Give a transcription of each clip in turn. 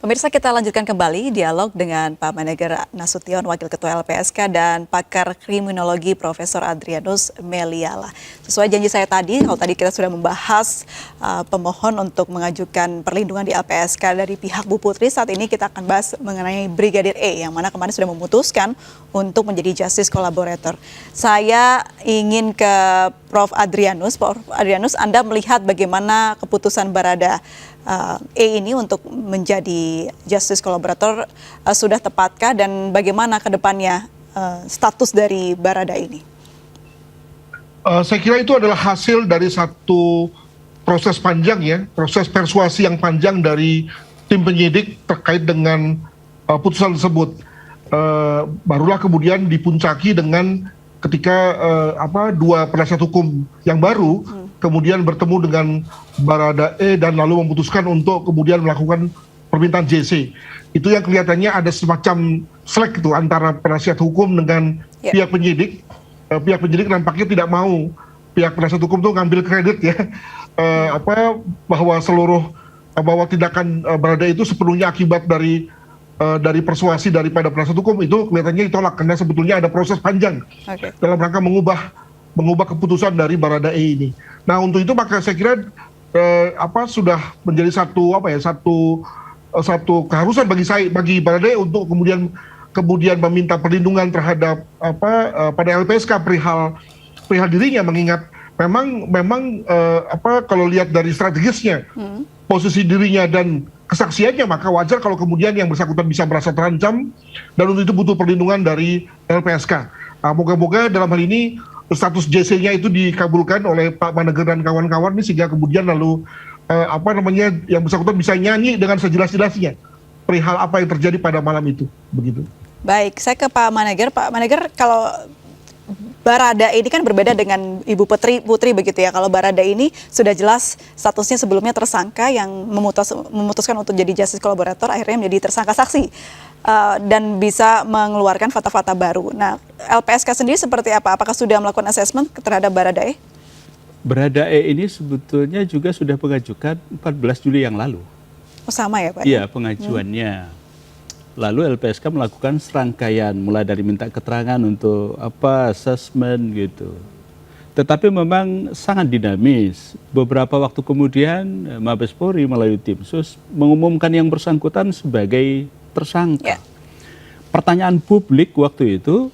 Pemirsa, kita lanjutkan kembali dialog dengan Pak Manager Nasution, Wakil Ketua LPSK, dan pakar kriminologi Profesor Adrianus Meliala. Sesuai janji saya tadi, kalau tadi kita sudah membahas pemohon untuk mengajukan perlindungan di LPSK dari pihak Bu Putri, saat ini kita akan bahas mengenai Brigadir E, yang mana kemarin sudah memutuskan untuk menjadi justice collaborator. Saya ingin ke Prof. Adrianus. Prof. Adrianus, Anda melihat bagaimana keputusan Barada E ini untuk menjadi justice collaborator sudah tepatkah, dan bagaimana ke depannya status dari Barada ini? Saya kira itu adalah hasil dari satu proses panjang ya, proses persuasi yang panjang dari tim penyidik terkait dengan putusan tersebut. Barulah kemudian dipuncaki dengan ketika dua penasihat hukum yang baru kemudian bertemu dengan Barada E dan lalu memutuskan untuk kemudian melakukan permintaan JC. Itu yang kelihatannya ada semacam slack itu antara penasihat hukum dengan pihak penyidik. Pihak penyidik nampaknya tidak mau pihak penasihat hukum itu ngambil kredit ya, bahwa tindakan Barada itu sepenuhnya akibat dari persuasi daripada penasihat hukum. Itu kelihatannya ditolak karena sebetulnya ada proses panjang dalam rangka mengubah keputusan dari Barada E ini. Nah, untuk itu maka saya kira sudah menjadi satu keharusan bagi Barada E untuk kemudian meminta perlindungan terhadap pada LPSK perihal dirinya, mengingat memang kalau lihat dari strategisnya, posisi dirinya dan kesaksiannya, maka wajar kalau kemudian yang bersangkutan bisa merasa terancam dan untuk itu butuh perlindungan dari LPSK. Nah, moga-moga dalam hal ini status JC-nya itu dikabulkan oleh Pak Manager dan kawan-kawan ini, sehingga kemudian lalu yang bersangkutan bisa nyanyi dengan sejelas-jelasnya perihal apa yang terjadi pada malam itu, begitu. Baik, saya ke Pak Manager. Pak Manager, kalau Barada ini kan berbeda dengan Ibu Putri begitu ya. Kalau Barada ini sudah jelas statusnya sebelumnya tersangka yang memutuskan untuk jadi justice collaborator, akhirnya menjadi tersangka saksi dan bisa mengeluarkan fakta-fakta baru. Nah, LPSK sendiri seperti apa? Apakah sudah melakukan assessment terhadap Barada E? Barada E ini sebetulnya juga sudah mengajukan 14 Juli yang lalu. Oh, sama ya Pak? Iya, pengajuannya. Lalu LPSK melakukan serangkaian, mulai dari minta keterangan untuk assessment gitu. Tetapi memang sangat dinamis. Beberapa waktu kemudian Mabes Polri melalui tim sus mengumumkan yang bersangkutan sebagai tersangka. Pertanyaan publik waktu itu,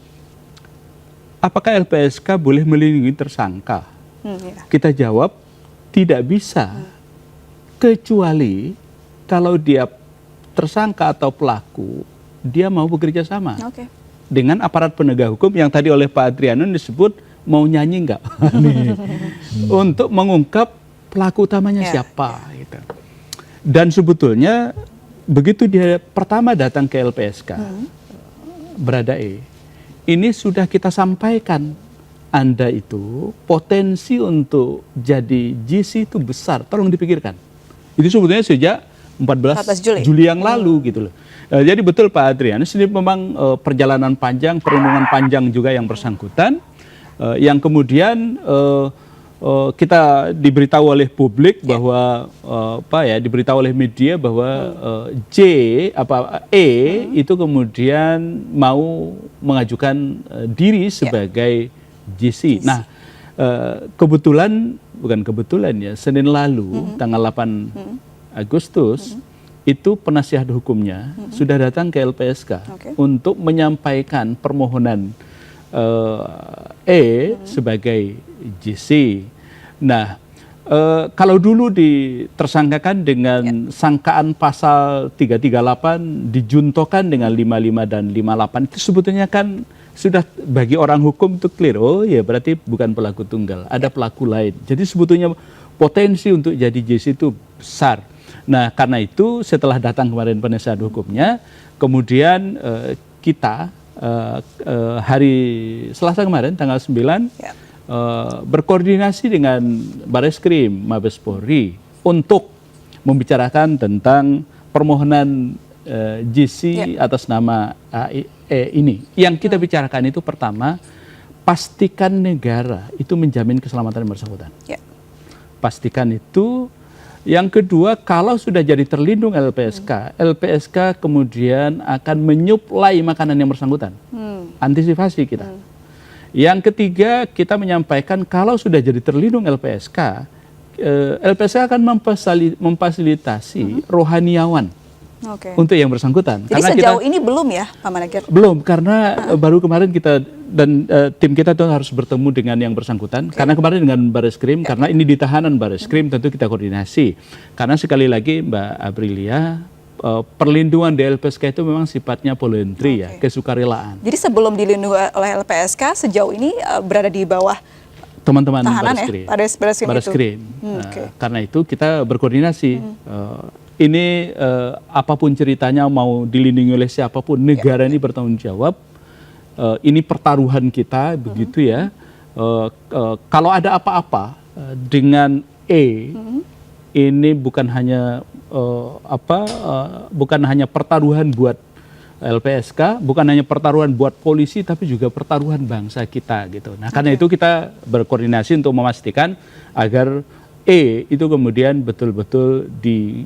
apakah LPSK boleh melindungi tersangka? Kita jawab, tidak bisa, kecuali kalau dia tersangka atau pelaku, dia mau bekerja sama dengan aparat penegak hukum yang tadi oleh Pak Adrianus disebut mau nyanyi enggak untuk mengungkap pelaku utamanya siapa gitu. Dan sebetulnya begitu dia pertama datang ke LPSK Barada E, ini sudah kita sampaikan, Anda itu potensi untuk jadi GC itu besar, tolong dipikirkan. Itu sebetulnya sejak 14 Juli yang lalu gitu loh. Jadi betul Pak Adrianus, ini memang perjalanan panjang, perundungan panjang juga yang bersangkutan, yang kemudian kita diberitahu oleh publik bahwa diberitahu oleh media bahwa E itu kemudian mau mengajukan diri sebagai GC. Nah, Senin lalu tanggal 8 Agustus itu penasihat hukumnya sudah datang ke LPSK untuk menyampaikan permohonan E sebagai GC. Nah, kalau dulu ditersangkakan dengan sangkaan pasal 338 dijuntokan dengan 55 dan 58, itu sebetulnya kan sudah bagi orang hukum itu clear, oh ya berarti bukan pelaku tunggal, ada pelaku lain. Jadi sebetulnya potensi untuk jadi JC itu besar. Nah, karena itu setelah datang kemarin penasihat hukumnya, kemudian kita hari Selasa kemarin tanggal 9 berkoordinasi dengan Bareskrim Mabes Polri untuk membicarakan tentang permohonan GC atas nama AE ini. Yang kita bicarakan itu pertama, pastikan negara itu menjamin keselamatan yang bersangkutan. Pastikan itu Yang kedua, kalau sudah jadi terlindung LPSK, LPSK kemudian akan menyuplai makanan yang bersangkutan. Antisipasi kita. Yang ketiga, kita menyampaikan kalau sudah jadi terlindung LPSK, LPSK akan memfasilitasi rohaniawan untuk yang bersangkutan. Jadi karena sejauh ini belum ya, Pak Manager? Belum, karena baru kemarin kita dan tim kita tuh harus bertemu dengan yang bersangkutan. Karena kemarin dengan Bareskrim, karena ini di tahanan Bareskrim, tentu kita koordinasi. Karena sekali lagi Mbak Aprilia, perlindungan di LPSK itu memang sifatnya voluntary ya, kesukarelaan. Jadi sebelum dilindungi oleh LPSK, sejauh ini berada di bawah teman-teman Bareskrim, Bareskrim. Karena itu kita berkoordinasi. Ini apapun ceritanya, mau dilindungi oleh siapapun, negara ini bertanggung jawab. Ini pertaruhan kita, begitu ya. Kalau ada apa-apa dengan ini bukan hanya bukan hanya pertaruhan buat LPSK, bukan hanya pertaruhan buat polisi, tapi juga pertaruhan bangsa kita gitu. Nah, karena itu kita berkoordinasi untuk memastikan agar itu kemudian betul-betul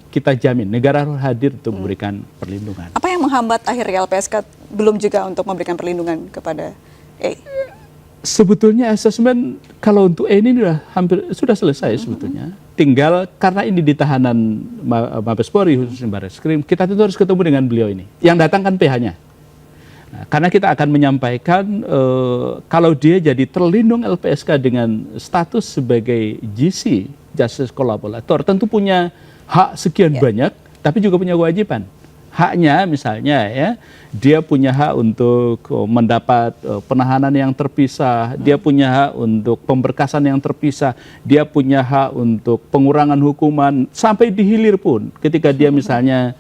kita jamin negara harus hadir untuk memberikan perlindungan. Apa yang menghambat akhirnya LPSK belum juga untuk memberikan perlindungan kepada Sebetulnya asesmen kalau untuk ini sudah selesai sebetulnya. Tinggal karena ini di tahanan Mabes Polri khususnya Bareskrim, kita tentu harus ketemu dengan beliau ini. Yang datang kan PH-nya. Nah, karena kita akan menyampaikan kalau dia jadi terlindung LPSK dengan status sebagai GC, Justice Collaborator, tentu punya hak sekian banyak, tapi juga punya kewajiban. Haknya misalnya ya, dia punya hak untuk mendapat penahanan yang terpisah, dia punya hak untuk pemberkasan yang terpisah, dia punya hak untuk pengurangan hukuman, sampai di hilir pun ketika dia misalnya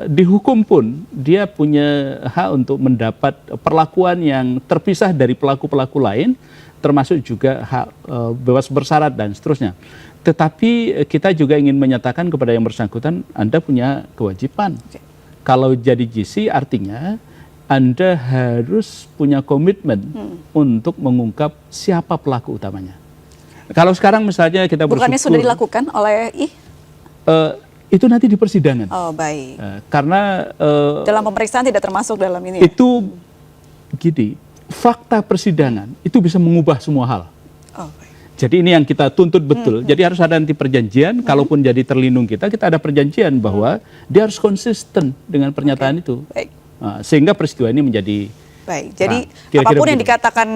dihukum pun dia punya hak untuk mendapat perlakuan yang terpisah dari pelaku-pelaku lain, termasuk juga hak bebas bersyarat dan seterusnya. Tetapi kita juga ingin menyatakan kepada yang bersangkutan, Anda punya kewajiban. Kalau jadi GC artinya Anda harus punya komitmen untuk mengungkap siapa pelaku utamanya. Kalau sekarang misalnya kita bersyukur, bukannya sudah dilakukan oleh itu nanti di persidangan. Oh baik. Karena dalam pemeriksaan tidak termasuk dalam ini. Itu gini, fakta persidangan itu bisa mengubah semua hal. Oh, baik. Jadi ini yang kita tuntut betul. Jadi harus ada nanti perjanjian. Kalaupun jadi terlindung kita ada perjanjian bahwa dia harus konsisten dengan pernyataan itu. Baik. Sehingga peristiwa ini menjadi baik. Jadi kira-kira apapun begitu. yang dikatakan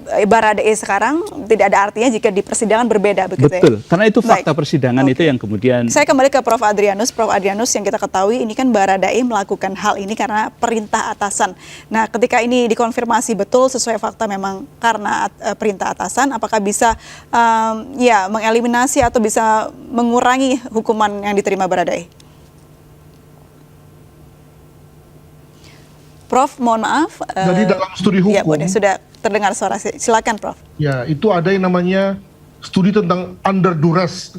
Baradae sekarang tidak ada artinya jika di persidangan berbeda, begitu betul, ya? karena itu fakta persidangan itu yang kemudian. Saya kembali ke Prof. Adrianus. Prof. Adrianus, yang kita ketahui ini kan Baradae melakukan hal ini karena perintah atasan. Nah, ketika ini dikonfirmasi betul sesuai fakta memang karena perintah atasan, apakah bisa mengeliminasi atau bisa mengurangi hukuman yang diterima Baradae? Prof, mohon maaf. Jadi dalam studi hukum. Ya, boleh, sudah terdengar suara. Silakan, Prof. Ya, itu ada yang namanya studi tentang under duress.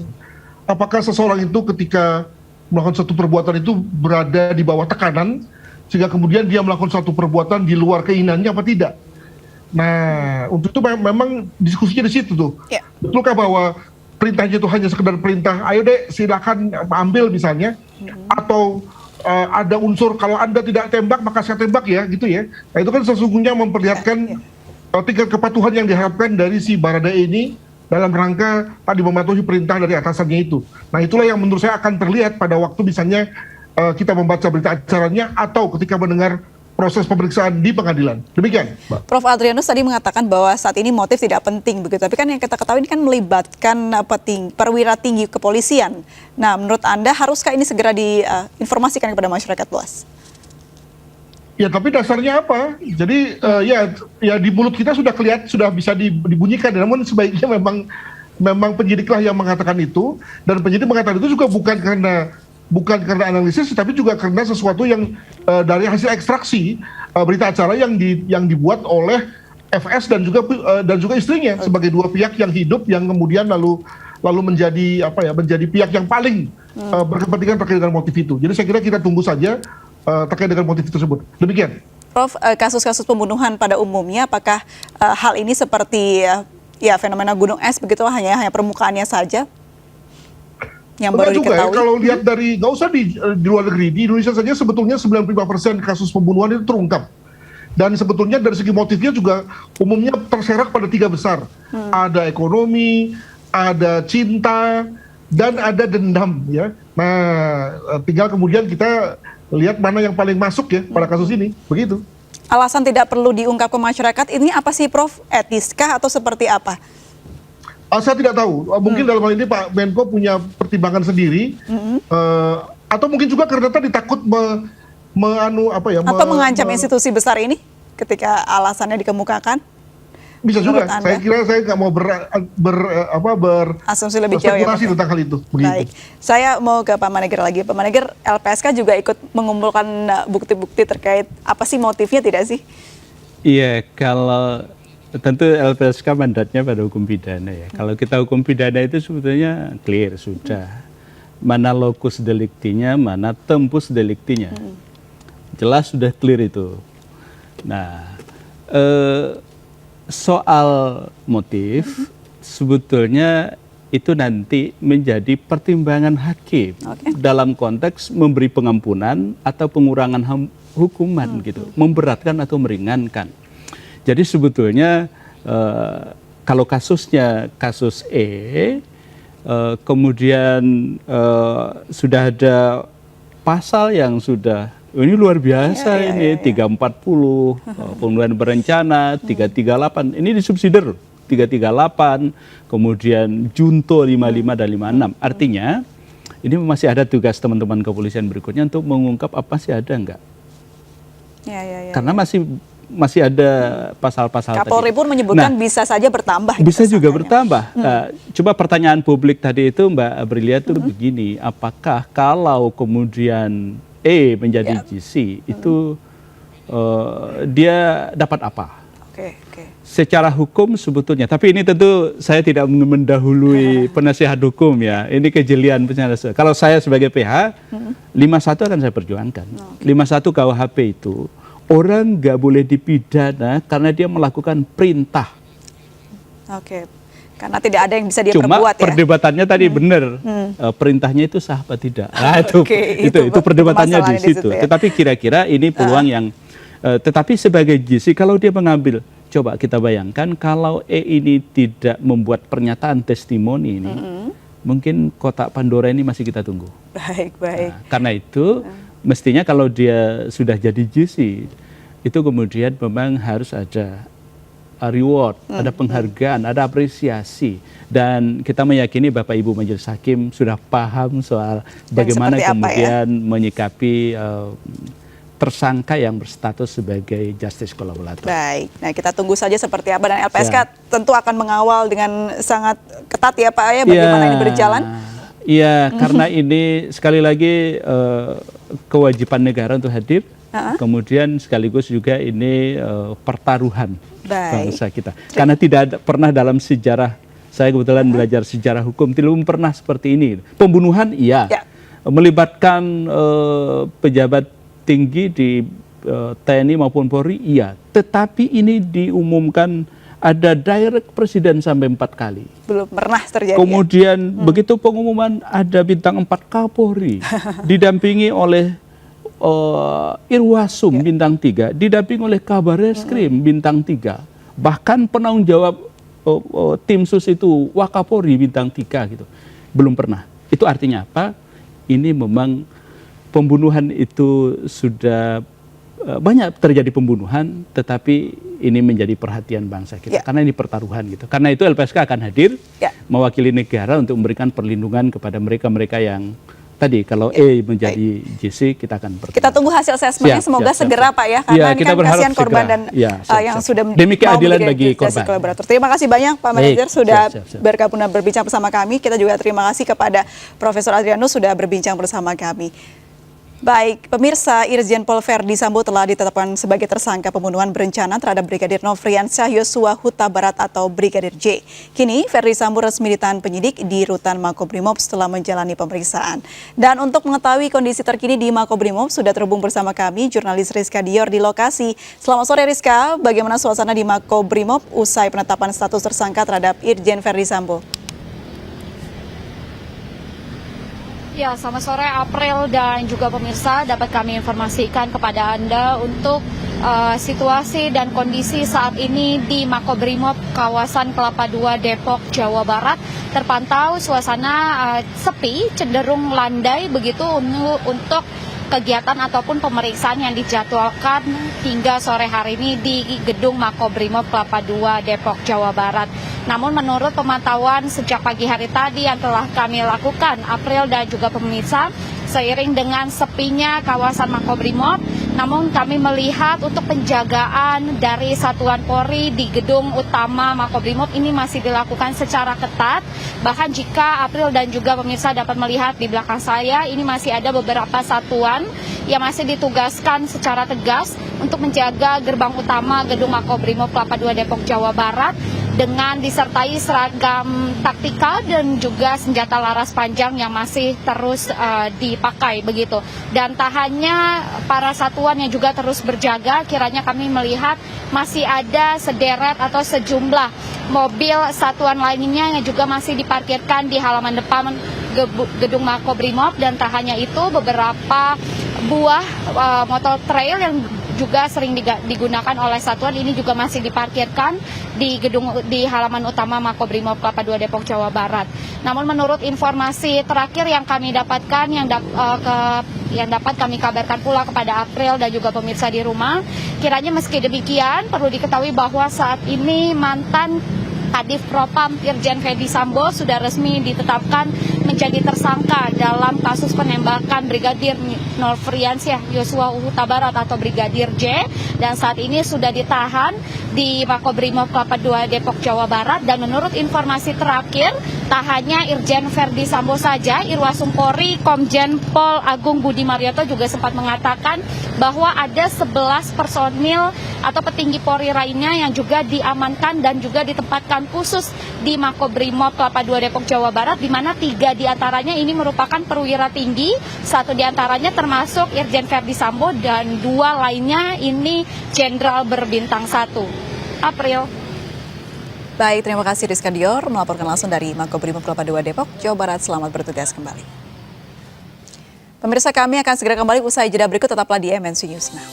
Apakah seseorang itu ketika melakukan satu perbuatan itu berada di bawah tekanan, sehingga kemudian dia melakukan satu perbuatan di luar keinginannya apa tidak? Nah, untuk itu memang diskusinya di situ tuh. Ya. Betulkah bahwa perintahnya itu hanya sekedar perintah, ayo deh silakan ambil misalnya, atau ada unsur kalau Anda tidak tembak maka saya tembak ya, gitu ya. Nah, itu kan sesungguhnya memperlihatkan tingkat kepatuhan yang diharapkan dari si Baradae ini dalam rangka tadi mematuhi perintah dari atasannya itu. Nah, itulah yang menurut saya akan terlihat pada waktu misalnya kita membaca berita acaranya atau ketika mendengar proses pemeriksaan di pengadilan. Demikian, Mbak. Prof. Adrianus tadi mengatakan bahwa saat ini motif tidak penting begitu, tapi kan yang kita ketahui ini kan melibatkan perwira tinggi kepolisian. Nah, menurut Anda haruskah ini segera diinformasikan kepada masyarakat luas? Ya, tapi dasarnya apa? Jadi ya di mulut kita sudah kelihatan, sudah bisa dibunyikan. Namun sebaiknya memang penyidiklah yang mengatakan itu, dan penyidik mengatakan itu juga bukan karena analisis, tapi juga karena sesuatu yang dari hasil ekstraksi berita acara yang dibuat oleh FS dan juga istrinya sebagai dua pihak yang hidup, yang kemudian lalu menjadi menjadi pihak yang paling berkepentingan terkait dengan motif itu. Jadi saya kira kita tunggu saja terkait dengan motif tersebut. Demikian. Prof, kasus-kasus pembunuhan pada umumnya apakah hal ini seperti fenomena gunung es begitu hanya permukaannya saja? yang baru juga ya, diketahui? kalau lihat dari, nggak usah di luar negeri, di Indonesia saja sebetulnya 95% kasus pembunuhan itu terungkap. Dan sebetulnya dari segi motifnya juga umumnya terserak pada 3 besar. Ada ekonomi, ada cinta, dan ada dendam ya. Nah, tinggal kemudian kita lihat mana yang paling masuk ya pada kasus ini, begitu. Alasan tidak perlu diungkap ke masyarakat ini apa sih Prof? Etiskah atau seperti apa? Saya tidak tahu. Mungkin dalam hal ini Pak Menko punya pertimbangan sendiri, atau mungkin juga karena tadi takut Atau mengancam institusi besar ini ketika alasannya dikemukakan? Bisa juga. Menurut Anda? Saya kira saya nggak mau Asumsi lebih jauh ya, Pak? tentang hal itu. Begitu. Baik, saya mau ke Pak Maneger lagi. Pak Maneger, LPSK juga ikut mengumpulkan bukti-bukti terkait apa sih motifnya tidak sih? Iya, kalau tentu LPSK mandatnya pada hukum pidana ya. Kalau kita hukum pidana itu sebetulnya clear sudah. Mana locus delictinya, mana tempus delictinya. Jelas sudah clear itu. Nah, soal motif sebetulnya itu nanti menjadi pertimbangan hakim dalam konteks memberi pengampunan atau pengurangan hukuman gitu, memberatkan atau meringankan. Jadi sebetulnya kalau kasusnya kasus kemudian sudah ada pasal yang sudah ini luar biasa ini 340 pembunuhan berencana 338 ini disubsidiar 338 kemudian junto 55 dan 56 artinya ini masih ada tugas teman-teman kepolisian berikutnya untuk mengungkap apa sih ada enggak karena masih ada pasal-pasal tadi. Kapolri pun menyebutkan bisa saja bertambah. Bisa juga bertambah. Coba pertanyaan publik tadi itu Mbak Aprilia itu begini, apakah kalau kemudian menjadi GC itu dia dapat apa? Secara hukum sebetulnya, tapi ini tentu saya tidak mendahului penasihat hukum ya. Ini kejelian penasihat. Kalau saya sebagai PH, 51 akan saya perjuangkan. 51 KUHP itu orang nggak boleh dipidana karena dia melakukan perintah. Karena tidak ada yang bisa dia Cuma perbuat ya. perdebatannya tadi benar, perintahnya itu sah apa tidak. Nah, itu perdebatannya di situ. Ya. Tetapi kira-kira ini peluang yang, tetapi sebagai GC kalau dia mengambil, coba kita bayangkan kalau ini tidak membuat pernyataan testimoni ini, mungkin kotak Pandora ini masih kita tunggu. Baik. Nah, karena itu mestinya kalau dia sudah jadi GC, itu kemudian memang harus ada reward, ada penghargaan, ada apresiasi. Dan kita meyakini Bapak Ibu Majelis Hakim sudah paham soal bagaimana kemudian menyikapi tersangka yang berstatus sebagai justice collaborator. Baik, nah kita tunggu saja seperti apa dan LPSK tentu akan mengawal dengan sangat ketat ya Pak ya bagaimana ini berjalan. Iya, karena ini sekali lagi kewajiban negara untuk hadir, kemudian sekaligus juga ini pertaruhan bangsa kita. Karena tidak pernah dalam sejarah, saya kebetulan belajar sejarah hukum, belum pernah seperti ini. Pembunuhan iya, melibatkan pejabat tinggi di TNI maupun Polri iya, tetapi ini diumumkan ada direct presiden sampai 4 kali. Belum pernah terjadi. Kemudian begitu pengumuman ada bintang 4 Kapolri, didampingi oleh Irwasum bintang 3, didampingi oleh Kabar Eskrim bintang 3, bahkan penanggung jawab tim sus itu Wakapolri bintang 3 gitu. Belum pernah. Itu artinya apa? Ini memang pembunuhan itu sudah banyak terjadi pembunuhan, tetapi ini menjadi perhatian bangsa kita karena ini pertaruhan gitu. Karena itu LPSK akan hadir mewakili negara untuk memberikan perlindungan kepada mereka-mereka yang tadi kalau menjadi GC kita akan bertemu. Kita tunggu hasil asesmennya semoga segera Pak ya karena kita kan kasihan korban dan yang sudah demi keadilan bagi korban. Terima kasih banyak Pak Manager sudah bergabung dan berbincang bersama kami. Kita juga terima kasih kepada Profesor Adrianus sudah berbincang bersama kami. Baik, pemirsa, Irjen Pol Verdi Sambo telah ditetapkan sebagai tersangka pembunuhan berencana terhadap Brigadir Nofriansyah Yosua Huta Barat atau Brigadir J. Kini, Verdi Sambo resmi ditahan penyidik di Rutan Makobrimob setelah menjalani pemeriksaan. Dan untuk mengetahui kondisi terkini di Makobrimob, sudah terhubung bersama kami, jurnalis Rizka Dior di lokasi. Selamat sore Rizka, bagaimana suasana di Makobrimob usai penetapan status tersangka terhadap Irjen Verdi Sambo? Ya, selamat sore April dan juga pemirsa. Dapat kami informasikan kepada Anda untuk situasi dan kondisi saat ini di Makobrimob kawasan Kelapa II Depok, Jawa Barat. Terpantau suasana sepi, cenderung landai begitu untuk kegiatan ataupun pemeriksaan yang dijadwalkan hingga sore hari ini di gedung Makobrimob Kelapa II Depok, Jawa Barat. Namun menurut pemantauan sejak pagi hari tadi yang telah kami lakukan, April dan juga pemirsa, seiring dengan sepinya kawasan Makobrimob, namun kami melihat untuk penjagaan dari Satuan Polri di gedung utama Makobrimob ini masih dilakukan secara ketat. Bahkan jika April dan juga pemirsa dapat melihat di belakang saya, ini masih ada beberapa satuan yang masih ditugaskan secara tegas untuk menjaga gerbang utama gedung Makobrimob Kelapa II Depok, Jawa Barat, dengan disertai seragam taktikal dan juga senjata laras panjang yang masih terus dipakai begitu. Dan tak hanya para satuan yang juga terus berjaga, kiranya kami melihat masih ada sederet atau sejumlah mobil satuan lainnya yang juga masih diparkirkan di halaman depan gedung Makobrimob. Dan tak hanya itu, beberapa buah motor trail yang juga sering digunakan oleh satuan ini juga masih diparkirkan di halaman utama Makobrimob Kelapa II Depok, Jawa Barat. Namun menurut informasi terakhir yang kami dapatkan, yang dapat kami kabarkan pula kepada April dan juga pemirsa di rumah, kiranya meski demikian perlu diketahui bahwa saat ini mantan Kadif Propam Irjen Verdi Sambo sudah resmi ditetapkan menjadi tersangka dalam kasus penembakan Brigadir Nofriansyah Yosua Huta Barat atau Brigadir J, dan saat ini sudah ditahan di Makobrimob Kelapa II Depok, Jawa Barat. Dan menurut informasi terakhir, tak hanya Irjen Verdi Sambo saja, Irwasum Polri Komjen Pol Agung Budi Marioto juga sempat mengatakan bahwa ada 11 personil atau petinggi Polri lainnya yang juga diamankan dan juga ditempatkan khusus di Makobrimob Kelapa II Depok, Jawa Barat, di mana 3 diantaranya ini merupakan perwira tinggi, 1 diantaranya termasuk Irjen Verdi Sambo dan 2 lainnya ini jenderal berbintang 1. April. Baik, terima kasih Rizka Dior melaporkan langsung dari Makobrimob Kelapa II Depok, Jawa Barat. Selamat bertugas kembali. Pemirsa, kami akan segera kembali usai jeda berikut, tetaplah di MNC News Now.